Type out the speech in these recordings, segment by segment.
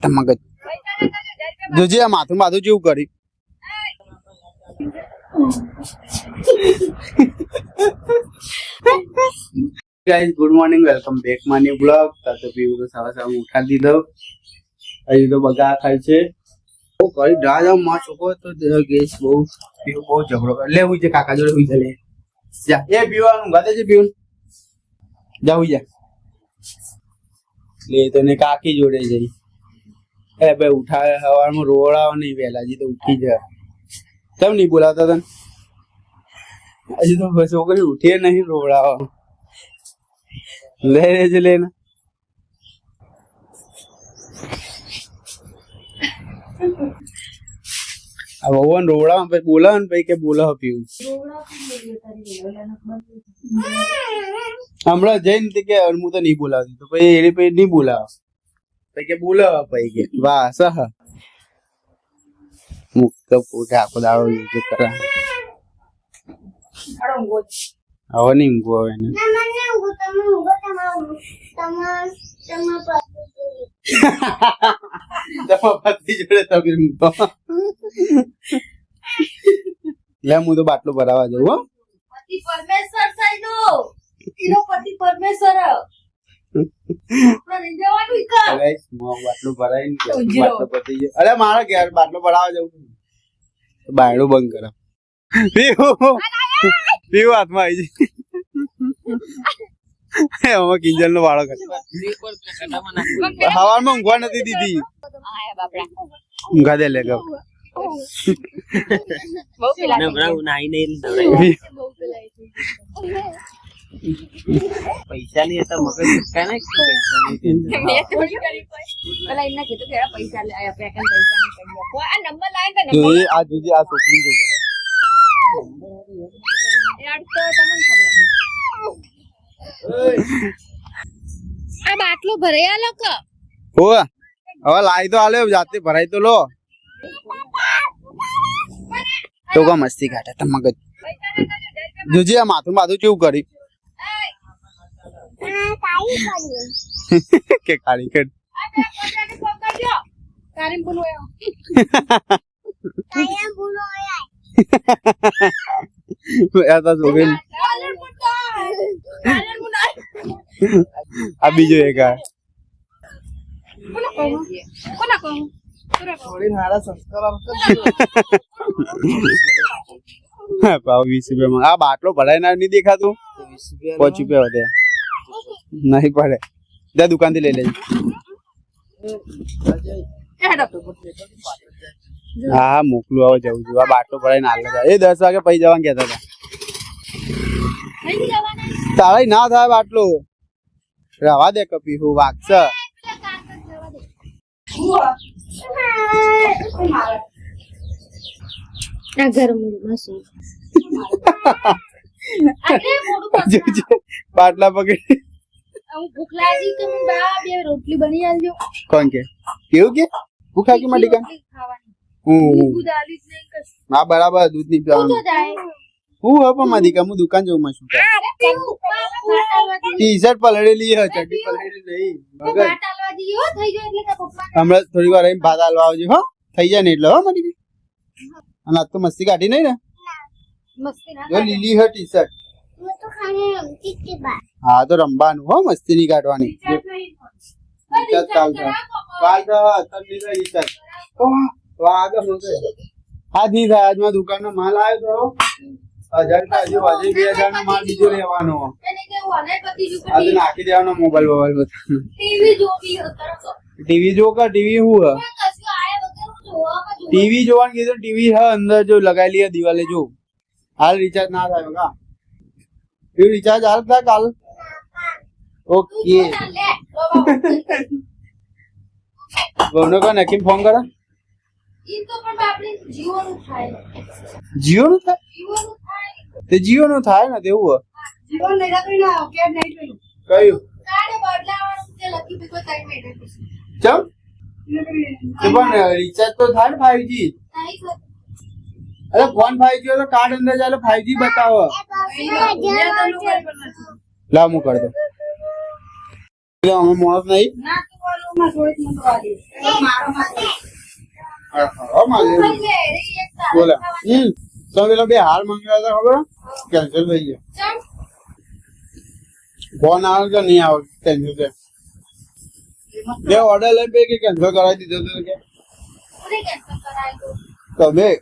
કાઢે મગજ જોજે આ માથું માથું જેવું કરી guys good morning welcome back my new blog તો પીવું તો સવાર સવાર ઉઠાડી દીધો અહીં તો બગા ખાય છે ઓ કરી ડાજા માં છોકો તો ગેસ બહુ પીવું બહુ ઝઘડો કરે લે ઉઈ જે કાકા જોડે ઉઈ લે જા એ પીવાનું ગાતે છે પીવું જા ઉઈ જા લે તને કાકી જોડે જઈ એ ભાઈ ઉઠાવે સવારમાં રોડાવ નહીં વહેલાજી તો ઉઠી જાય કેમ નહીં બોલાવતા તને હજી તો છોકરી ઉઠીએ નહીં રોડાવ ले ले लेना अब वो रोड़ा पे बोला पे के बोला पीऊ हमरा जैन थे के और मुझे नहीं बोला तो पे एरे पे नहीं बोला पे के बोला पे के वाह सह मुक्का पूरा आपको दारो ये करा awan ni gua ini namanya gua sama pati jodoh tapi gua લે હું તો બાટલો ભરાવા જાઉં હો પતિ પરમેશ્વર સાઈનો ઈનો પતિ પરમેશ્વર પણ જવાનું ઈકા ગાઈસ મો બાટલો ભરાઈને બાટલો પતિ અરે મારા ઘેર બાટલો ભરાવા જાઉં બાયડો બંધ કર પીવું હાથમાં આવી જાય હવે કિંજલ નો વાળો કરે હવામાં ઊંઘવા નથી દીધી ઊંઘા દે લે ગપ પૈસા નહીં હતા મગજ ચટકા ને આ જોજે આ છોકરી જો આ બાટલો ભરાયા લોક હો હવે લાઈ તો આલે જાતે ભરાઈ તો લો તો કા મસ્તી કાઢે તમ મગજ જોજે આ માથું માથું કેવું કરી કે કાળી કર કારીમ બોલો કારીમ બોલો आता तो गई अभी जो है का पाव 20 रुपया में आ बाटलो भराय ना नहीं देखा तू 5 रुपया होते नहीं पड़े जा दुकान से ले ले हाँ मोकलू आवे जाऊ છું આ બાટલો ભરાઈને આલે એ 10 વાગે પઈ જવાનું કહેતા હતા તારે ના થાય બાટલો રવા દે કપી હું વાગસ આ ગરમ મસી બાટલા પકડી હું ભૂખ લાગી તો હું બા બે રોટલી બની આલજો કોણ કે કેવું કે ભૂખા કે માટી કા હા બરાબર દૂધ ની પીવાનું હું હવે માદી કા હું દુકાન જઉં માં છું ટી શર્ટ પલળેલી હે ચડ્ડી પલળેલી નહીં મગર હમણાં થોડી વાર ભાત આલવા આવજો હો થઈ જાય ને એટલે હો માદી અને આ તો મસ્તી કાઢી નહીં ને જો લીલી હે ટી શર્ટ હા તો રમવાનું હો મસ્તી નહીં કાઢવાની आज नहीं था आज मैं दुकान में माल आयो थोड़ो 1000 का जो आज 2000 નો માલ બીજો લેવાનો आज નાખી દેવાનો મોબાઈલ ટીવી જો કા ટીવી હું ટીવી જોવાનું કીધું ટીવી હે અંદર જો લગાયેલી હે દિવાલે જો હાલ રિચાર્જ ના થાય બકા એ રિચાર્જ હાલ થાય કાલ ઓકે ગોનો કા નકીમ ફોન કરા ઈ તો પણ બાપરે જીઓ નું થાય તે જીઓ નું થાય ને તેવું જીઓ લેડા તો ના કે નહીં જોયું કયું કાડે બદલાવાનું તે લકી પીકો ટાઈમ મેડે ચમ તે પણ રિચાર્જ તો થાય ને 5G અરે ફોન 5G તો કાર્ડ અંદર ચાલે 5G બતાવો લા હું કર દો અમે મોસ નહીં ના તું બોલો માં થોડીક મને દવા દે. મારો માં દે. હા મારે ખાઈ લે, રે એક તારે બોલે ખાવાની. તો પેલા બે હાર મંગાવ્યા હતા ખબર કેન્સલ થઈ ગયા ચમ. ફોન આવે કે નહીં આવે કેન્સલ છે બે ઓર્ડર લઈ બે કે કેન્સલ કરાવી દીધો તો કે કોને cancel કરાવ્યું? તમે એ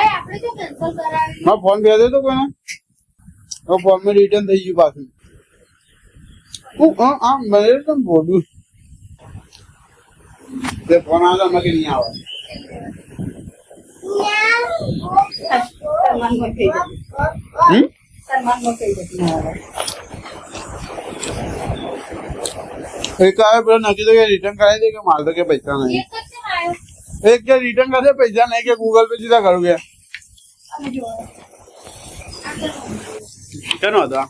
આપણે તો cancel કરાવ્યું. મારો ફોન ભેજો તો કોને ફોન માં રિટર્ન થઈ ગયું પાછું આમ મને તો બોલું તે ફોન આવે તો અમારે નહીં આવે સન્માનમાં થઈ જશે. હમ સન્માનમાં થઈ જશે. એક આવે પેલો નક્કી તો કે રિટર્ન કરાવી દે કે મારે તો કે પૈસા નહીં એક જ છે ને આયો. એક કે રિટર્ન કરશે પૈસા નહીં કે ગૂગલ પે સીધા કરું કે અને જો. કેનો હતો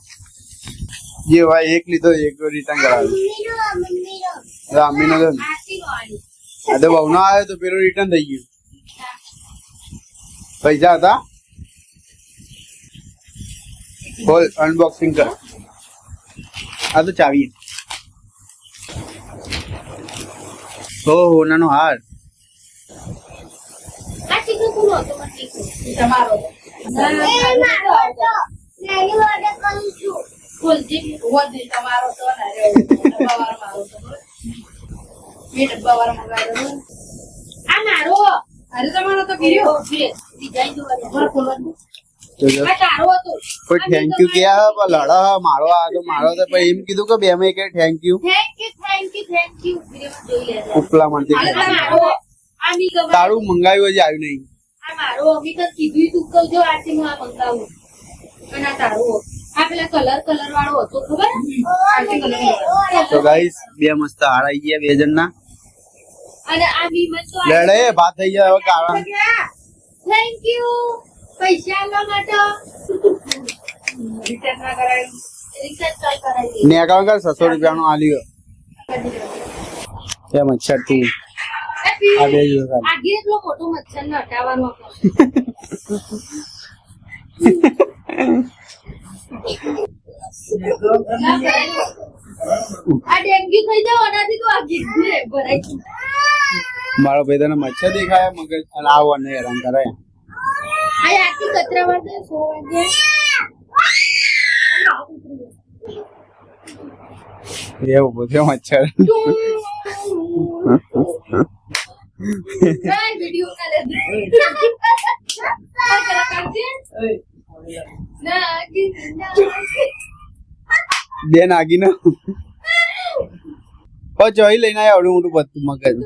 જે ભાઈ એક લીધો એક રિટર્ન કરાવ્યો અમ્મીનો તો આરતીનો આયો. આ તો બહુ ના આવ્યો તો પેલું રિટર્ન થઈ ગયું પૈસા હતા બોલ અનબોક્સિંગ કર આ તો ચાવી ઓહો નાનો હાર આ ચીકુ કોનો હતો? મને ચીકુ. તમારો હતો. બોલજી. બોલજી, તમારો હતો ને રે. ડબ્બાવાળો મારો હતો. મેં ડબ્બાવાળો મંગાવ્યો. આ મારો. અરે તમારો તો પીર્યો. ડિઝાઇન જોવા દે. મારો ખોલવાનું. આ તારો હતો. કોઈ થેન્ક યુ કે લડા મારો આ તો મારો તો પછી એમ કીધું કે બે મેં કે thank you thank you, thank you, thank you. વિડીયોમાં જોઈ લેજો. ઉપલા માંથી આ મારો. આ મી ગમે. તારું મંગાવ્યું જ આવ્યું નહીં આ મારો અમી તો કીધું તું કહું જો આરતી હું આ મંગાવું અને આ તારો આ પેલા કલર વાળો હતો ખબર આરતી કલર તો ગાઈસ બે મસ્ત હાર આવી ગયા બે જણના અને આ મી મત તો લડે ભાત થઈ ગયા હવે કારણ થેન્ક યુ પૈસા આલવા માટે રિટર્ન ના કરાયું રિટર્ન ચાલ કરાવી ને એકાઉન્ટ કર 600 રૂપિયાનો આલ્યો એ મચ્છર થી આ બે જો આગે એટલો મોટો મચ્છર ને હટાવવાનો આ ડેન્ગ્યુ થઈ જાવ આનાથી તો આ કીધું રે ભરાઈ મારો ભાઈ તને મચ્છર દેખાય મગજ અને આવો ને હેરાન કરે આ આખી કચરા વાળે 100 વાગે એવું બધું મચ્છર Ay, video na lang. Ay, kalakante? Nagi. બે નાગીનો જોઈ લઈને આવ્યો આવડું મોટું બધું મગજ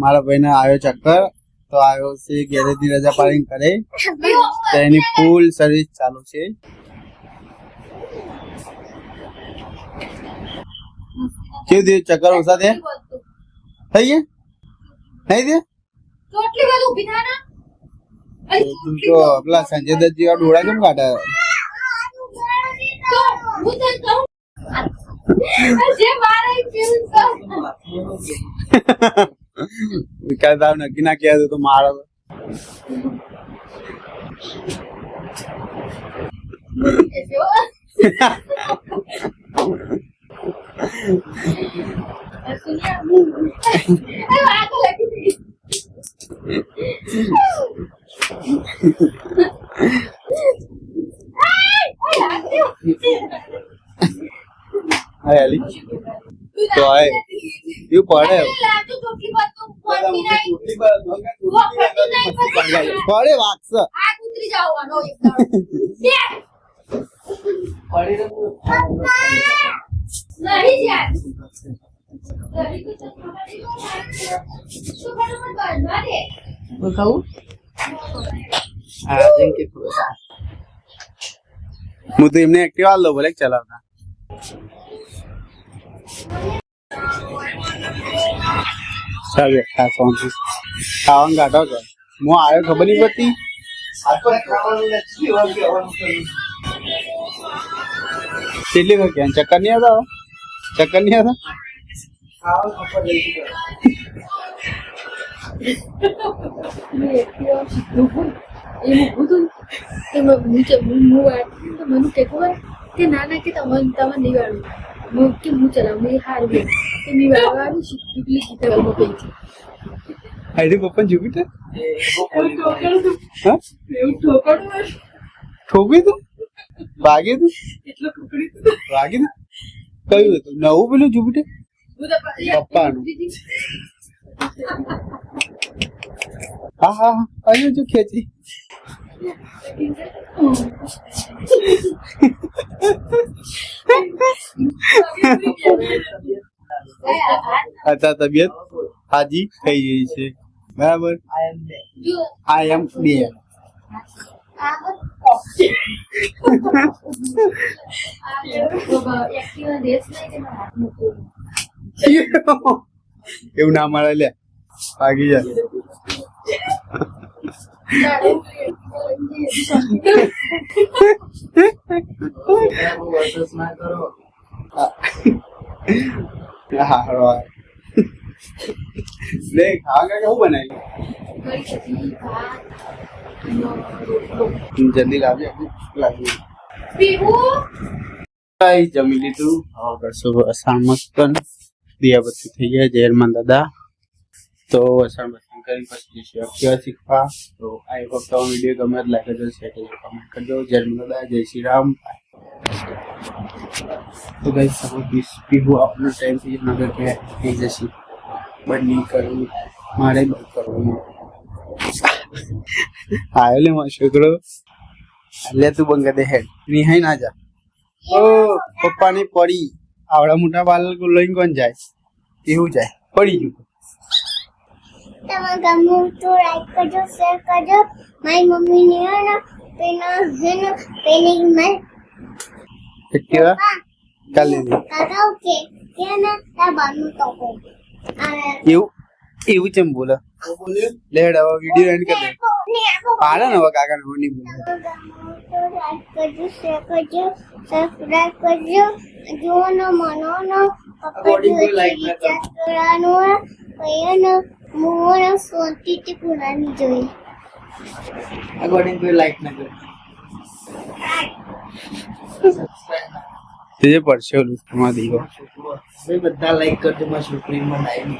મારા ભાઈ ને આવ્યો ચક્કર તો આવ્યો છે ગેરેજ ની રજા પાડીને કરે તો એની ફૂલ સર્વિસ ચાલુ છે કેવું થયું ચક્કર ઓછા થયા થઈ ગયા નહીં થયા ચોટલી બધું ઊભી થા ના તું તો પેલા સંજય દત્ત જેવા ડોળા કેમ કાઢે તો હું તને કહું જે મારે પીવું વિકાસ સાહેબ નક્કી ના કહે તો મારા હેલી તો આય એવું પડે પડે વાગશે હું તો એમને એક્ટિવા લો ભલે ચલાવતા ખાવાનું કાઢો છો હું આવ્યો ખબર નહીં પડતી કેટલી વખત ચક્કર નહીં હતા ચક્કર નહીં હતા કે ના ના કે તમે નહીં વાળું કે હું ચલાવું મેં હાર ગઈ તો મેં વાળવાની શીખી ગીતા ગઈ આઈડી પપ્પા જુપિટર એવું ઠોકર હા એવું ઠોકર ઠોકી તું વાગે તું એટલો કુકડી તું વાગે તું કયું હતું નવું પેલું જુપિટર પપ્પાનું હા હા હા અહીં જો ખેંચી અચ્છા તબિયત હાજી થઈ ગઈ છે બરાબર આઈ એમ બે એવું ના મારે લે ભાગી જાય હારો લે ખાવા કેવું બનાવી જલ્દી લાવજે લાવી જમી લીધું હવે કરશો અસાણ મસ્ત દિયા પછી થઈ ગયા જેલમાં દાદા તો અસાણ બસાણ કરી પછી જઈશું અક્ષર શીખવા તો આઈ હોપ તો વિડીયો ગમે લાઈક કરજો શેર કરજો કમેન્ટ કરજો જેલમાં દાદા જય શ્રી રામ તો ગાઈસ સપોર્ટ પીવું આપનો ટાઈમ થી નગર કે થઈ જશે બની કરવું મારે બંધ કરવું આયો લે મારો છોકરો લે તું બંગા દે હેડ નિહાઈ ના જા ઓ પપ્પાની પડી આવડા મોટા બાલ લઈને કોણ જાય એવું જાય પડી ગયું તમે ગમે તો લાઈક કરજો શેર કરજો મારી મમ્મીને હે ને પેલી મેં કેવા કાલે કાકા કે ને તા બાનું તો કો એવું એવું ચમ બોલે લેડ હવે વિડિયો એન્ડ કરી દે પાડે ને હવે કાકા ને નહીં બોલે લાઈક કરજો શેર કરજો સબસ્ક્રાઇબ કરજો જો ન મનો ન કરવાનું કયો ન મોર સોતી પુરાની જોઈ અકોર્ડિંગ ટુ લાઈક ના કરે તે પડશે ઓલું તમારા દીવો બધા લાઈક કરજો મારા છોકરીમાં ડાયરી